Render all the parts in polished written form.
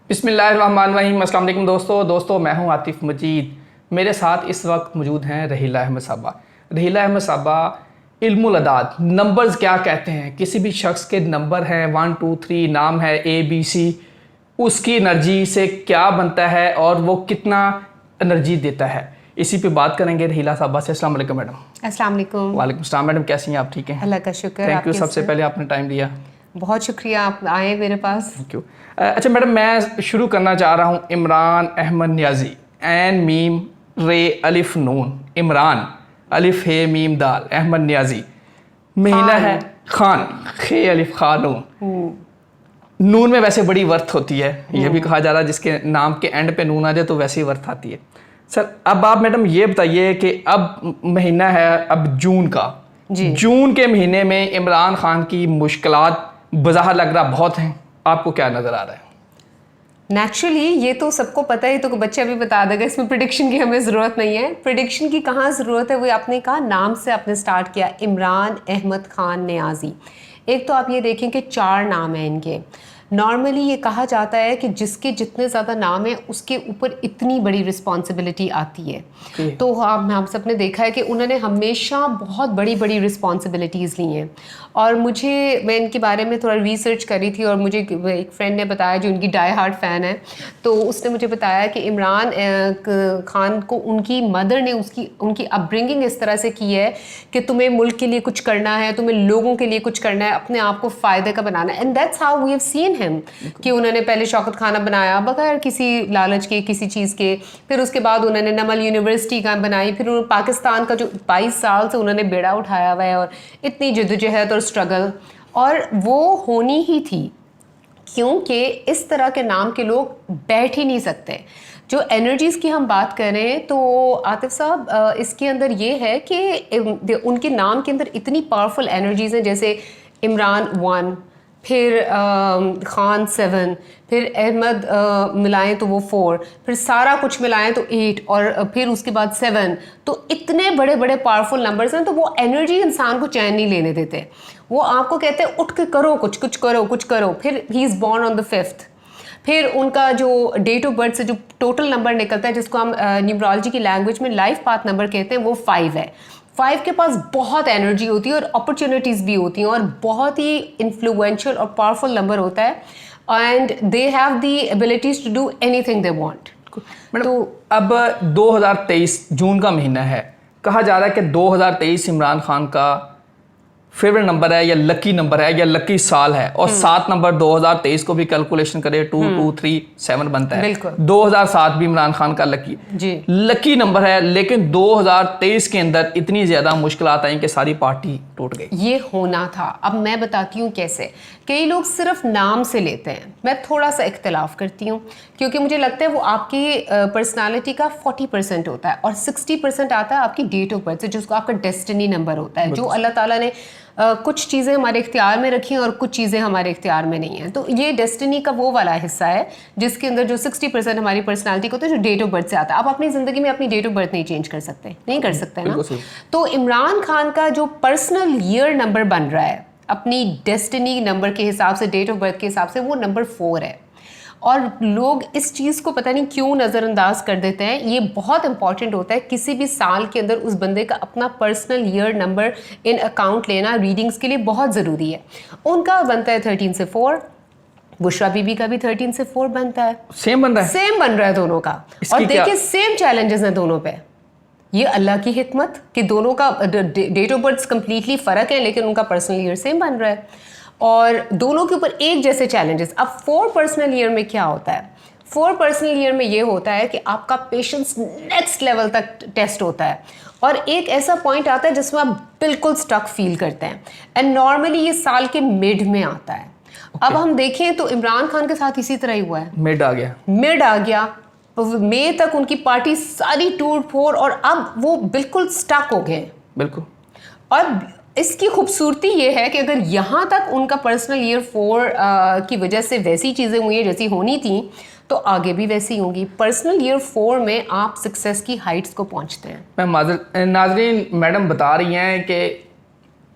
बिस्मिल्लाहिर्रहमानिर्रहीम। अस्सलाम वालेकुम दोस्तों मैं हूं आतिफ मजीद। मेरे साथ इस वक्त मौजूद हैं रहीला अहमद साहबा। रहीला अहमद साहबा इल्मुल अदाद, नंबर्स क्या कहते हैं, किसी भी शख्स के नंबर हैं 1 2 3, नाम है ABC, उसकी एनर्जी से क्या बनता है और वो कितना एनर्जी देता है, इसी पे बात करेंगे रहीला साहबा से। अस्सलाम वालेकुम मैडम। अस्सलाम वालेकुम। वालेकुम सलाम मैडम, कैसी हैं आप? ठीक हैं, अल्लाह का शुक्र। थैंक यू सबसे पहले आपने टाइम दिया, बहुत शुक्रिया आप आए मेरे पास। Thank you. अच्छा मैडम, मैं शुरू करना चाह रहा हूँ इमरान अहमद नियाजी, एन मीम रे अलिफ नून, इमरान अलिफ हे मीम दाल अहमद नियाजी, महीना है खान, खे अलिफ खानून। नून में वैसे बड़ी वर्थ होती है, यह भी कहा जा रहा है जिसके नाम के एंड पे नून आ जाए तो वैसे ही वर्थ आती है। सर अब आप मैडम ये बताइए कि अब महीना है अब जून का जी। जून के महीने में इमरान खान की मुश्किलात बज़ाहिर लग रहा बहुत हैं, आपको क्या नज़र आ रहा है? नेचुरली ये तो सबको पता है, तो बच्चे अभी बता देगा, इसमें प्रिडिक्शन की हमें ज़रूरत नहीं है। प्रिडिक्शन की कहाँ ज़रूरत है, वो आपने कहा नाम से आपने स्टार्ट किया, इमरान अहमद खान नियाजी। एक तो आप ये देखें कि 4 नाम हैं इनके। नॉर्मली ये कहा जाता है कि जिसके जितने ज़्यादा नाम है उसके ऊपर इतनी बड़ी रिस्पॉन्सिबिलिटी आती है। तो हम सब ने देखा है कि उन्होंने हमेशा बहुत बड़ी बड़ी रिस्पॉन्सिबिलिटीज़ ली हैं। और मैं इनके बारे में थोड़ा रिसर्च करी थी और मुझे एक फ्रेंड ने बताया जो उनकी डाई हार्ड फ़ैन है, तो उसने मुझे बताया कि इमरान खान को उनकी मदर ने उनकी अपब्रिंगिंग इस तरह से की है कि तुम्हें मुल्क के लिए कुछ करना है, तुम्हें लोगों के लिए कुछ करना है, अपने आप को फ़ायदे का बनाना है। And that's how we have seen him कि उन्होंने पहले शौकत खाना बनाया बगैर किसी लालच के, किसी चीज़ के। फिर उसके बाद उन्होंने नमल यूनिवर्सिटी का बनाई। फिर पाकिस्तान का जो 22 साल से उन्होंने बेड़ा उठाया हुआ है और इतनी जद्दोजहद और स्ट्रगल, और वो होनी ही थी क्योंकि इस तरह के नाम के लोग बैठ ही नहीं सकते। जो एनर्जीज़ की हम बात करें तो आतिफ साहब इसके अंदर ये है कि उनके नाम के अंदर इतनी पावरफुल एनर्जीज़ हैं, जैसे इमरान 1, फिर खान 7, फिर अहमद मिलाएं तो वो 4, फिर सारा कुछ मिलाएं तो 8, और फिर उसके बाद 7। तो इतने बड़े बड़े पावरफुल नंबर्स हैं, तो वो एनर्जी इंसान को चैन नहीं लेने देते। वो आपको कहते हैं उठ के करो, कुछ करो। फिर he is born on the 5th। फिर उनका जो डेट ऑफ बर्थ से जो टोटल नंबर निकलता है, जिसको हम न्यूमरोलॉजी की लैंग्वेज में लाइफ पाथ नंबर कहते हैं, वो 5 है। 5 के पास बहुत एनर्जी होती है और अपॉर्चुनिटीज़ भी होती हैं, और बहुत ही इन्फ्लुएंशियल और पावरफुल नंबर होता है। And they have the abilities to do anything they want. तो अब 2023 जून का महीना है, कहा जा रहा है कि 2023 इमरान खान का फेवरेट नंबर है या लकी नंबर है या लकी साल है, और 7 नंबर 2023 को भी कैलकुलेशन करे 2 2 3 7 बनता है। 2007 भी इमरान खान का लकी नंबर है, लेकिन 2023 के अंदर इतनी ज़्यादा मुश्किलात आई कि सारी पार्टी टूट गई। ये होना था। अब मैं बताती हूँ कैसे। कई लोग सिर्फ नाम से लेते हैं, मैं थोड़ा सा इख्तलाफ करती हूँ, क्योंकि मुझे लगता है वो आपकी पर्सनालिटी का 40% होता है और 60% आता है आपकी डेट ऑफ बर्थ से, जिसको आपका डेस्टिनी नंबर होता है, जो अल्लाह ताला ने कुछ चीज़ें हमारे इख्तियार में रखी हैं और कुछ चीज़ें हमारे इख्तियार में नहीं हैं। तो ये डेस्टिनी का वो वाला हिस्सा है जिसके अंदर जो 60% हमारी पर्सनालिटी को होता है, जो डेट ऑफ बर्थ से आता है। आप अपनी ज़िंदगी में अपनी डेट ऑफ बर्थ नहीं चेंज कर सकते, नहीं कर सकते ना। तो इमरान खान का जो पर्सनल ईयर नंबर बन रहा है अपनी डेस्टिनी नंबर के हिसाब से, डेट ऑफ बर्थ के हिसाब से, वो नंबर 4 है। और लोग इस चीज़ को पता नहीं क्यों नज़रअंदाज कर देते हैं। ये बहुत इंपॉर्टेंट होता है किसी भी साल के अंदर उस बंदे का अपना personal year number in account लेना रीडिंग्स के लिए बहुत ज़रूरी है। उनका बनता है 13 से 4, बुशरा बीबी का भी 13 से 4 बनता है। सेम बन रहा है दोनों का। और देखिए सेम चैलेंजेस हैं दोनों पे। ये अल्लाह की हिकमत कि दोनों का डेट ऑफ बर्थ कंप्लीटली फ़र्क है, लेकिन उनका पर्सनल ईयर सेम बन रहा है और दोनों के ऊपर एक जैसे चैलेंजेस। अब 4 पर्सनल ईयर में क्या होता है? 4 पर्सनल ईयर में ये होता है कि आपका पेशेंस नेक्स्ट लेवल तक टेस्ट होता है, और एक ऐसा पॉइंट आता है जिसमें आप बिल्कुल स्टक फील करते हैं। एंड नॉर्मली ये साल के मिड में आता है। अब हम देखें तो इमरान खान के साथ इसी तरह ही हुआ है। मिड आ गया, मई तक उनकी पार्टी सारी टूट फोड़, और अब वो बिल्कुल स्टक हो गए। बिल्कुल। और इसकी खूबसूरती ये है कि अगर यहाँ तक उनका पर्सनल ईयर 4 की वजह से वैसी चीज़ें हुई हैं जैसी होनी थी, तो आगे भी वैसी होंगी। पर्सनल ईयर 4 में आप सक्सेस की हाइट्स को पहुँचते हैं। मैं नाजरीन, मैडम बता रही हैं कि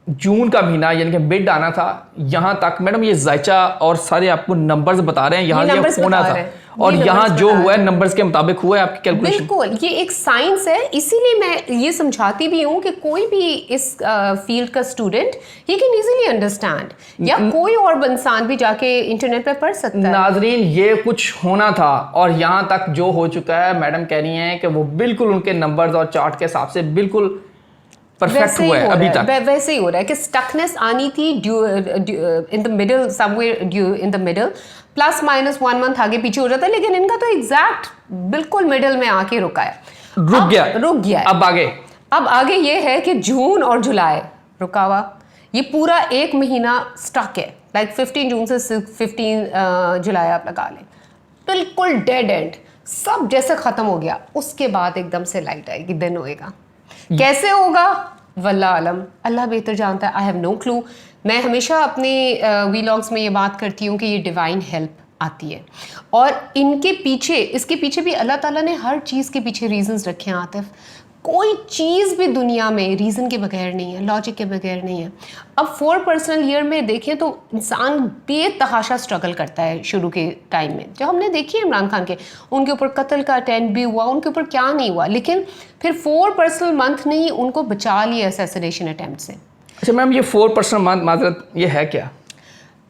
जून का महीना यानी कि मिड आना था, यहाँ तक मैडम ये जायचा और सारे आपको नंबर्स बता रहे हैं, यहाँ ये ये numbers होना बता था रहे हैं। और ये यहाँ numbers जो बता हुआ रहे है नंबर्स के मुताबिक हुआ है आपकी कैलकुलेशन। बिल्कुल, ये एक साइंस है, इसीलिए मैं ये समझाती भी हूँ कि कोई भी इस फील्ड का student he can easily understand, या कोई और इंसान भी जाके इंटरनेट पे पढ़ सकता है। नाजरीन ये कुछ होना था और यहाँ तक जो हो चुका है, मैडम कह रही हैं कि वो बिल्कुल उनके नंबर्स और चार्ट के हिसाब से बिल्कुल परफेक्ट हुआ है अभी तक। वैसे ही हो रहा है कि स्टकनेस आनी थी in the middle, somewhere in the middle, plus minus 1 month आगे पीछे हो जाता है, लेकिन इनका तो एग्जैक्ट बिल्कुल मिडल में आके रुका है, रुक गया है। अब आगे ये है कि जून और जुलाई रुका हुआ, ये पूरा एक महीना स्टक है, लाइक 15 जून से 15 जुलाई आप लगा लें, बिल्कुल डेड एंड, सब जैसे खत्म हो गया। उसके बाद एकदम से लाइट आएगी, दिन होएगा। कैसे होगा वल्लाह आलम, अल्लाह बेहतर जानता है, आई हैव नो क्लू। मैं हमेशा अपने वीलॉग्स में ये बात करती हूँ कि ये डिवाइन हेल्प आती है, और इनके पीछे, इसके पीछे भी अल्लाह ताला ने हर चीज़ के पीछे रीजंस रखे हैं। आतिफ, कोई चीज़ भी दुनिया में रीज़न के बगैर नहीं है, लॉजिक के बगैर नहीं है। अब 4 पर्सनल ईयर में देखें तो इंसान बेतहाशा स्ट्रगल करता है शुरू के टाइम में। जो हमने देखी है इमरान खान के, उनके ऊपर कत्ल का अटेम्प्ट भी हुआ, उनके ऊपर क्या नहीं हुआ, लेकिन फिर 4 पर्सनल मंथ ने ही उनको बचा लिया असैसिनेशन अटेम्प्ट से। अच्छा मैम, ये 4 पर्सनल मंथ माजरत ये है क्या?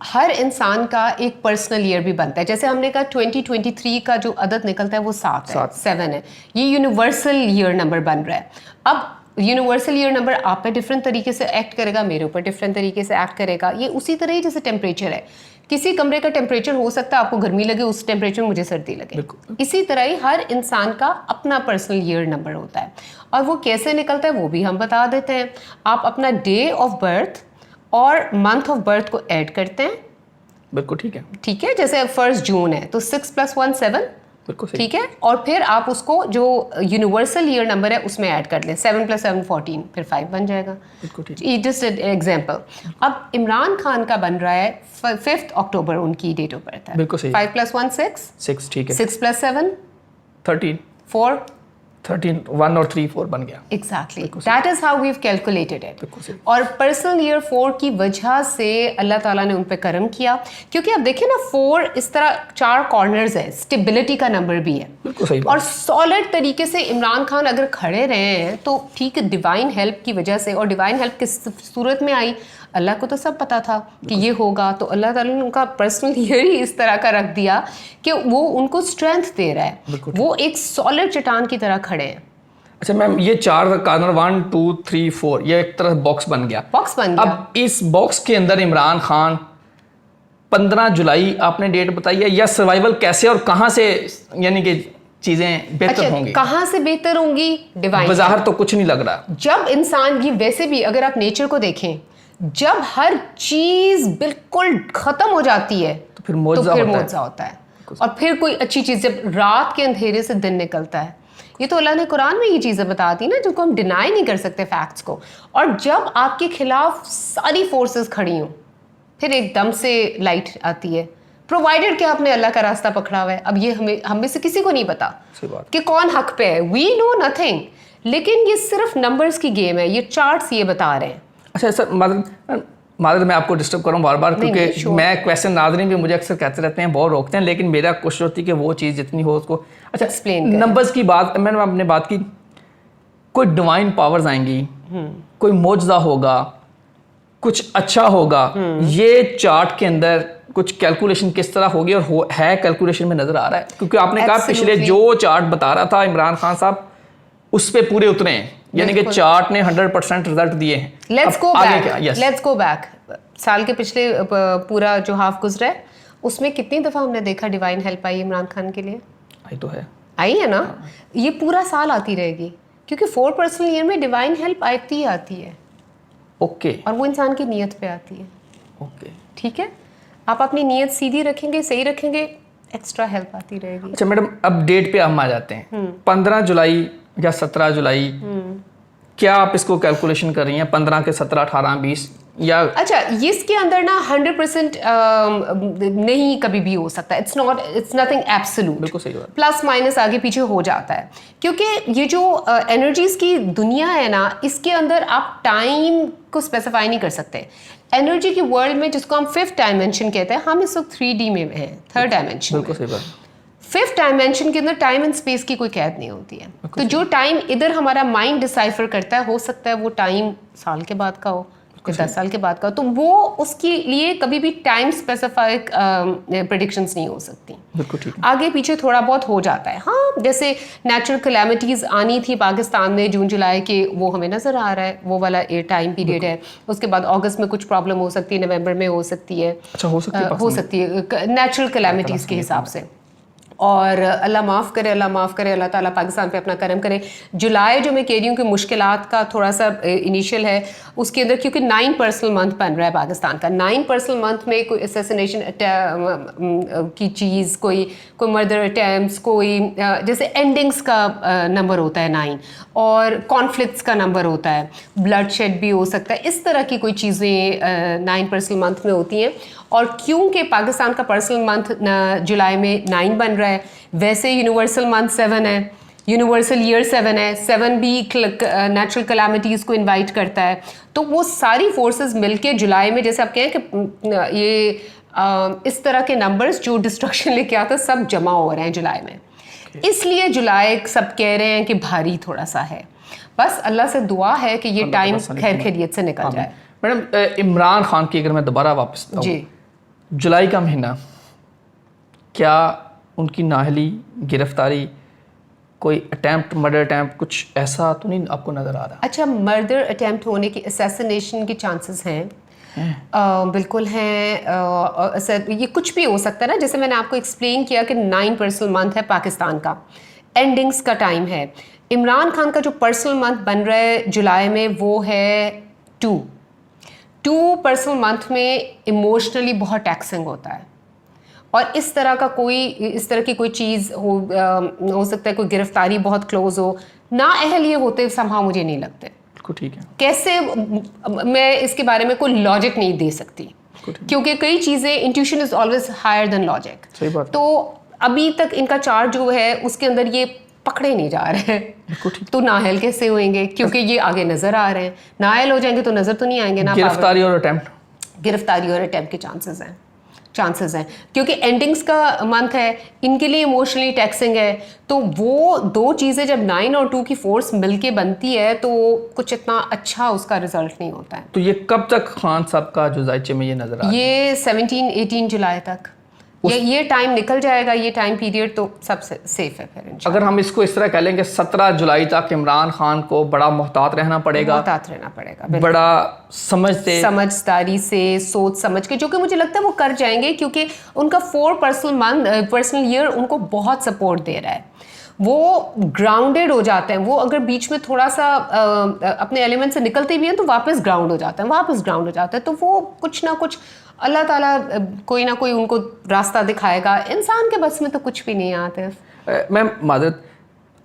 हर इंसान का एक पर्सनल ईयर भी बनता है। जैसे हमने कहा 2023 का जो अदद निकलता है वो 7 है, ये यूनिवर्सल ईयर नंबर बन रहा है। अब यूनिवर्सल ईयर नंबर आप पे डिफरेंट तरीके से एक्ट करेगा, मेरे ऊपर डिफरेंट तरीके से एक्ट करेगा। ये उसी तरह ही जैसे टेम्परेचर है, किसी कमरे का टेम्परेचर हो सकता है आपको गर्मी लगे, उस टेम्परेचर में मुझे सर्दी लगे। इसी तरह ही हर इंसान का अपना पर्सनल ईयर नंबर होता है, और वो कैसे निकलता है वो भी हम बता देते हैं। आप अपना डे ऑफ बर्थ और मंथ ऑफ बर्थ को ऐड करते हैं, बिल्कुल ठीक है। जैसे 1 जून है तो 6 + 1 7, बिल्कुल ठीक है। और फिर आप उसको जो यूनिवर्सल ईयर नंबर है उसमें ऐड कर लें, 7 + 7 14, फिर 5 बन जाएगा। बिल्कुल ठीक। Just example. अब इमरान खान का बन रहा है 5 अक्टूबर, उनकी डेट ऑफ बर्थ है। बिल्कुल सही। 5 + 1 6, ठीक है। 6 + 7 13, 4, 1 और 3 4 बन गया। Exactly, that is how we have calculated it. बिल्कुल सही। और पर्सनल ईयर 4 की वजह से अल्लाह ताला ने उन पे करम किया, क्योंकि अब देखिए ना 4 इस तरह 4 कॉर्नर्स है, स्टेबिलिटी का नंबर भी है। बिल्कुल सही। और सॉलिड तरीके से इमरान खान अगर खड़े रहे हैं तो ठीक है, डिवाइन हेल्प की वजह से। और डिवाइन हेल्प किस सूरत में आई, अल्लाह को तो सब पता था कि ये होगा, तो अल्लाह ताला ने उनका पर्सनल ईयर ही इस तरह का रख दिया कि वो उनको स्ट्रेंथ दे रहा है, वो एक सॉलिड चट्टान की तरह खड़े हैं। अच्छा मैम, ये 4 कॉर्नर 1 2 3 4 ये एक तरह बॉक्स बन गया। अब इस बॉक्स के अंदर इमरान खान 15 जुलाई आपने डेट बताई है, या सर्वाइवल कैसे और कहाँ से यानी कि चीजें बेहतर होंगी? कहाँ से बेहतर होंगी? डिवाइन बाहर तो कुछ नहीं लग रहा। जब इंसान की, वैसे भी अगर आप नेचर को देखें, जब हर चीज बिल्कुल खत्म हो जाती है तो फिर मौजा होता है। और फिर कोई अच्छी चीज, जब रात के अंधेरे से दिन निकलता है, ये तो अल्लाह ने कुरान में ये चीज़ें बता दी ना, जिनको हम डिनाई नहीं कर सकते फैक्ट्स को। और जब आपके खिलाफ सारी फोर्सेस खड़ी हों, फिर एकदम से लाइट आती है, प्रोवाइडेड कि आपने अल्लाह का रास्ता पकड़ा हुआ है। अब ये हम में से किसी को नहीं पता कि कौन हक पे है, वी नो नथिंग, लेकिन ये सिर्फ नंबर्स की गेम है, ये चार्ट्स ये बता रहे हैं। अच्छा सर, मादर मैं आपको डिस्टर्ब कर रहा हूँ बार बार, क्योंकि मैं क्वेश्चन नाज़रीन भी मुझे अक्सर कहते रहते हैं, बहुत रोकते हैं, लेकिन मेरा कोशिश होती है कि वो चीज़ जितनी हो उसको अच्छा एक्सप्लेन। नंबर्स की बात मैंने आपने बात की, कोई डिवाइन पावर्स आएंगी, कोई मौजज़ा होगा, कुछ अच्छा होगा, ये चार्ट के अंदर कुछ कैलकुलेशन किस तरह होगी और है कैलकुलेशन में नजर आ रहा है? क्योंकि आपने कहा पिछले जो चार्ट बता रहा था इमरान खान साहब उस पे पूरे उतरे हैं, यानी कि चार्ट ने 100% रिजल्ट दिए हैं। Let's go back. साल के पिछले पूरा जो हाफ गुजरा है, उसमें कितनी दफा हमने देखा divine help I Imran Khan के लिए? आई है ना। ये पूरा साल आती रहेगी, क्योंकि 4 पर्सनल ईयर में डिवाइन हेल्प आती ही आती है। ओके। और वो इंसान की नीयत पे आती है। ओके, ठीक है, आप अपनी नीयत सीधी रखेंगे, सही रखेंगे, एक्स्ट्रा हेल्प आती रहेगी। अच्छा मैडम, अब डेट पे हम आ जाते हैं। 15 जुलाई या 17 जुलाई, क्या आप इसको कैलकुलेशन कर रही हैं? 15 के 17 18 20 या अच्छा, ये इसके अंदर ना 100% नहीं कभी भी हो सकता, इट्स नथिंग एब्सोल्यूट, बिल्कुल सही बात। प्लस माइनस आगे पीछे हो जाता है, क्योंकि ये जो एनर्जीज की दुनिया है ना, इसके अंदर आप टाइम को स्पेसिफाई नहीं कर सकते। एनर्जी की वर्ल्ड में, जिसको हम फिफ्थ डायमेंशन कहते हैं, हम इस वक्त 3D में हैं, थर्ड डायमेंशन में। बिल्कुल सही बात। फिफ्थ डायमेंशन के अंदर टाइम एंड स्पेस की कोई कैद नहीं होती है। तो जो टाइम इधर हमारा माइंड डिसाइफर करता है, हो सकता है वो टाइम साल के बाद का हो, 10 साल के बाद का, तो वो उसके लिए कभी भी टाइम स्पेसिफाइड प्रेडिक्शंस नहीं हो सकती। बिल्कुल ठीक है। आगे पीछे थोड़ा बहुत हो जाता है, हाँ, जैसे नेचुरल कैलामिटीज आनी थी पाकिस्तान में जून जुलाई के, वो हमें नजर आ रहा है, वो वाला टाइम पीरियड है। उसके बाद अगस्त में कुछ प्रॉब्लम हो सकती है, नवंबर में हो सकती है। अच्छा, हो सकती है नेचुरल कैलामिटीज के हिसाब से। और अल्लाह माफ़ करे, अल्लाह माफ़ करे, अल्लाह ताला पाकिस्तान पे अपना करम करे। जुलाई जो मैं कह रही हूँ कि मुश्किलात का थोड़ा सा इनिशियल है, उसके अंदर क्योंकि 9 पर्सनल मंथ बन रहा है पाकिस्तान का। 9 पर्सनल मंथ में कोई असैसिनेशन की चीज़, कोई मर्डर अटैम्प्ट्स, कोई जैसे एंडिंग्स का नंबर होता है 9, और कॉन्फ्लिक्ट्स का नंबर होता है, ब्लड शेड भी हो सकता है, इस तरह की कोई चीज़ें 9 पर्सनल मंथ में होती हैं। और क्योंकि पाकिस्तान का पर्सनल मंथ जुलाई में 9 बन रहा है, वैसे यूनिवर्सल मंथ 7 है, यूनिवर्सल ईयर 7 है, 7 भी नेचुरल कैलामिटीज़ को इनवाइट करता है। तो वो सारी फोर्सेस मिलके जुलाई में, जैसे आप कहें कि ये इस तरह के नंबर्स जो डिस्ट्रक्शन लेके आते हैं, सब जमा हो रहे हैं जुलाई में। इसलिए जुलाई सब कह रहे हैं कि भारी थोड़ा सा है। बस अल्लाह से दुआ है कि ये टाइम खैर खैरियत से निकल जाए। मैडम, इमरान खान की अगर मैं दोबारा वापस आऊं, जी, जुलाई का महीना, क्या उनकी नाहली, गिरफ्तारी, कोई अटैम्प्ट, मर्डर अटैम्प्ट, कुछ ऐसा तो नहीं आपको नज़र आ रहा? अच्छा, मर्डर अटैम्प्ट होने की, असैसिनेशन के चांसेस हैं, बिल्कुल हैं। ये कुछ भी हो सकता है ना, जैसे मैंने आपको एक्सप्लेन किया कि 9 पर्सनल मंथ है पाकिस्तान का, एंडिंग्स का टाइम है। इमरान खान का जो पर्सनल मंथ बन रहा है जुलाई में, वो है 2 पर्सनल मंथ में इमोशनली बहुत टैक्सिंग होता है, और इस तरह की कोई चीज़ हो सकता है, कोई गिरफ्तारी बहुत क्लोज हो ना, अहल ये होते समहा मुझे नहीं लगते। बिल्कुल ठीक है। कैसे, मैं इसके बारे में कोई लॉजिक नहीं दे सकती, क्योंकि कई चीज़ें, intuition is always higher than logic. सही बात। तो अभी तक इनका चार्ज जो है उसके अंदर ये पकड़े नहीं जा रहे हैं, तो नाअहल कैसे होंगे, क्योंकि ये आगे नजर आ रहे हैं। नाअहल हो जाएंगे तो नजर तो नहीं आएंगे ना। गिरफ्तारी और अटेम्प्ट के चांसेस हैं, क्योंकि एंडिंग्स का मंथ है, इनके लिए इमोशनली टैक्सिंग है। तो वो दो चीज़ें जब 9 और 2 की फोर्स मिलके बनती है, तो कुछ इतना अच्छा उसका रिजल्ट नहीं होता है। तो ये कब तक खान साहब का जो जायचे में ये नजर आ रहा है? ये 17-18 जुलाई तक ये टाइम निकल जाएगा, ये टाइम पीरियड तो सबसे सेफ है फिर। अगर हम इसको इस तरह कह लें कि 17 जुलाई तक इमरान खान को बड़ा मोहतात रहना पड़ेगा, बड़ा समझदारी से, सोच समझ के, जो कि मुझे लगता है वो कर जाएंगे, क्योंकि उनका 4 पर्सनल ईयर उनको बहुत सपोर्ट दे रहा है। वो ग्राउंडेड हो जाते हैं, वो अगर बीच में थोड़ा सा अपने एलिमेंट से निकलते भी हैं तो वापस ग्राउंड हो जाते हैं, तो वो कुछ ना कुछ अल्लाह ताला कोई ना कोई उनको रास्ता दिखाएगा। इंसान के बस में तो कुछ भी नहीं आते। मैम मादरत,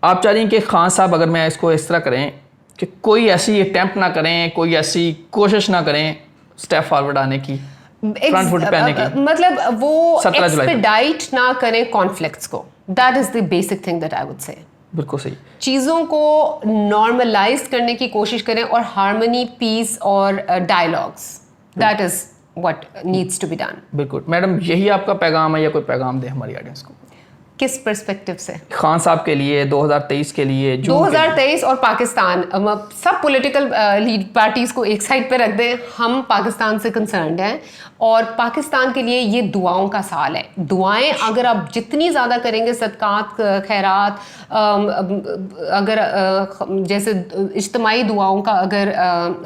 आप चाह रही हैं कि खान साहब, अगर मैं इसको इस तरह करें कि कोई ऐसी अटैम्प्ट ना करें, कोई ऐसी कोशिश ना करें स्टेप फॉरवर्ड आने की, फ्रंट फुट पे आने की, मतलब वो एक्सपेडाइट ना करें कॉन्फ्लिक्ट्स को। That is the basic thing that I would say. बिल्कुल सही। चीज़ों को नॉर्मलाइज करने की कोशिश करें, और हार्मनी, पीस और dialogues, that is what needs to be done। बिल्कुल मैडम, यही आपका पैगाम है, या कोई पैगाम दे हमारी ऑडियंस को? किस पर्सपेक्टिव से? खान साहब के लिए, 2023 के लिए, 2023 और पाकिस्तान, सब पॉलिटिकल लीड पार्टीज को एक साइड पे रख दें, हम पाकिस्तान से कंसर्न्ड हैं, और पाकिस्तान के लिए ये दुआओं का साल है। दुआएं अगर आप जितनी ज़्यादा करेंगे, सदकात, खैरात, अगर जैसे इज्तिमाई दुआओं का अगर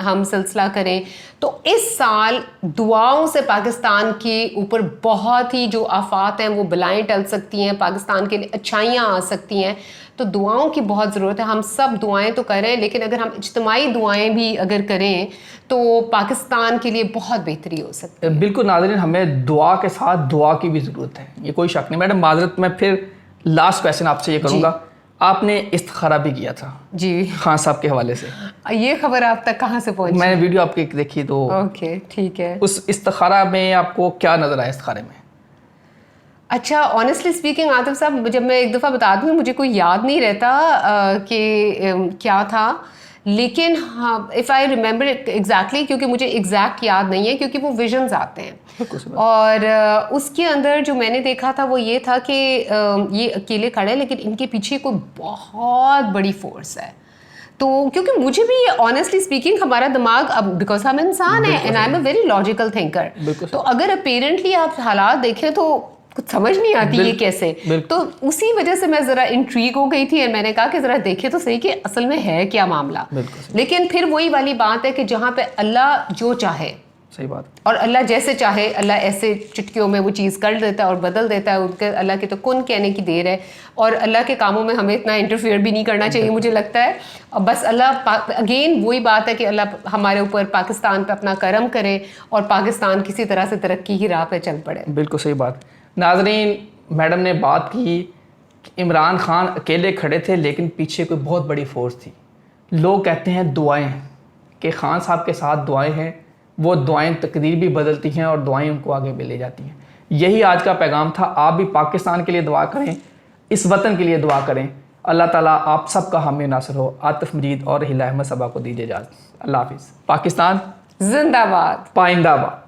हम सिलसिला करें, तो इस साल दुआओं से पाकिस्तान के ऊपर बहुत ही जो आफात हैं, वो बलाएं टल सकती हैं, पाकिस्तान के लिए अच्छाइयाँ आ सकती हैं। तो दुआओं की बहुत ज़रूरत है। हम सब दुआएं तो करें, लेकिन अगर हम इज्तिमाई दुआएं भी अगर करें तो पाकिस्तान के लिए बहुत बेहतरी हो सकती है। बिल्कुल नाज़रीन, हमें दुआ के साथ दुआ की भी ज़रूरत है, ये कोई शक नहीं। मैडम माजरत, मैं फिर लास्ट क्वेश्चन आपसे ये करूँगा, आपने इस्तिखारा भी किया था जी। खान साहब के हवाले से। ये खबर आप तक कहाँ से पहुंची? मैंने वीडियो आपकी देखी तो ओके, ठीक है। उस इस्तिखारा में आपको क्या नजर आया इस्तिखारे में? अच्छा, ऑनेस्टली स्पीकिंग आतिफ साहब, जब मैं एक दफ़ा बता दूँ, मुझे कोई याद नहीं रहता कि क्या था, लेकिन हाँ, इफ़ आई रिमेंबर एग्जैक्टली, क्योंकि मुझे एग्जैक्ट याद नहीं है, क्योंकि वो विजन्स आते हैं। और उसके अंदर जो मैंने देखा था वो ये था कि ये अकेले खड़े हैं, लेकिन इनके पीछे कोई बहुत बड़ी फोर्स है। तो क्योंकि मुझे भी ऑनेस्टली स्पीकिंग हमारा दिमाग, अब बिकॉज हम इंसान हैं and I am a very logical thinker, तो अगर अपेरेंटली आप हालात देखें तो कुछ समझ नहीं आती ये कैसे। तो उसी वजह से मैं ज़रा इंट्रीग हो गई थी और मैंने कहा कि ज़रा देखे तो सही कि असल में है क्या मामला। लेकिन फिर वही वाली बात है कि जहाँ पे अल्लाह जो चाहे, सही बात, और अल्लाह जैसे चाहे, अल्लाह ऐसे चुटकियों में वो चीज़ कर देता है और बदल देता है। उनके अल्लाह की तो कुन कहने की देर है, और अल्लाह के कामों में हमें इतना इंटरफेयर भी नहीं करना चाहिए, मुझे लगता है। और बस अल्लाह, अगेन वही बात है कि अल्लाह हमारे ऊपर, पाकिस्तान पे अपना करम करे और पाकिस्तान किसी तरह से तरक्की की राह पे चल पड़े। बिल्कुल सही बात। नाजरीन, मैडम ने बात की कि इमरान खान अकेले खड़े थे लेकिन पीछे कोई बहुत बड़ी फोर्स थी। लोग कहते हैं दुआएं, कि खान साहब के साथ दुआएं हैं, वो दुआएं तकदीर भी बदलती हैं और दुआएं उनको आगे भी ले जाती हैं। यही आज का पैगाम था। आप भी पाकिस्तान के लिए दुआ करें, इस वतन के लिए दुआ करें। अल्लाह ताला आप सबका हामी नासर हो। आतिफ मजीद और हिला अहमद सबा को दीजिए इजाज़त। अल्लाह हाफिज़। पाकिस्तान जिंदाबाद, पाइंदाबाद।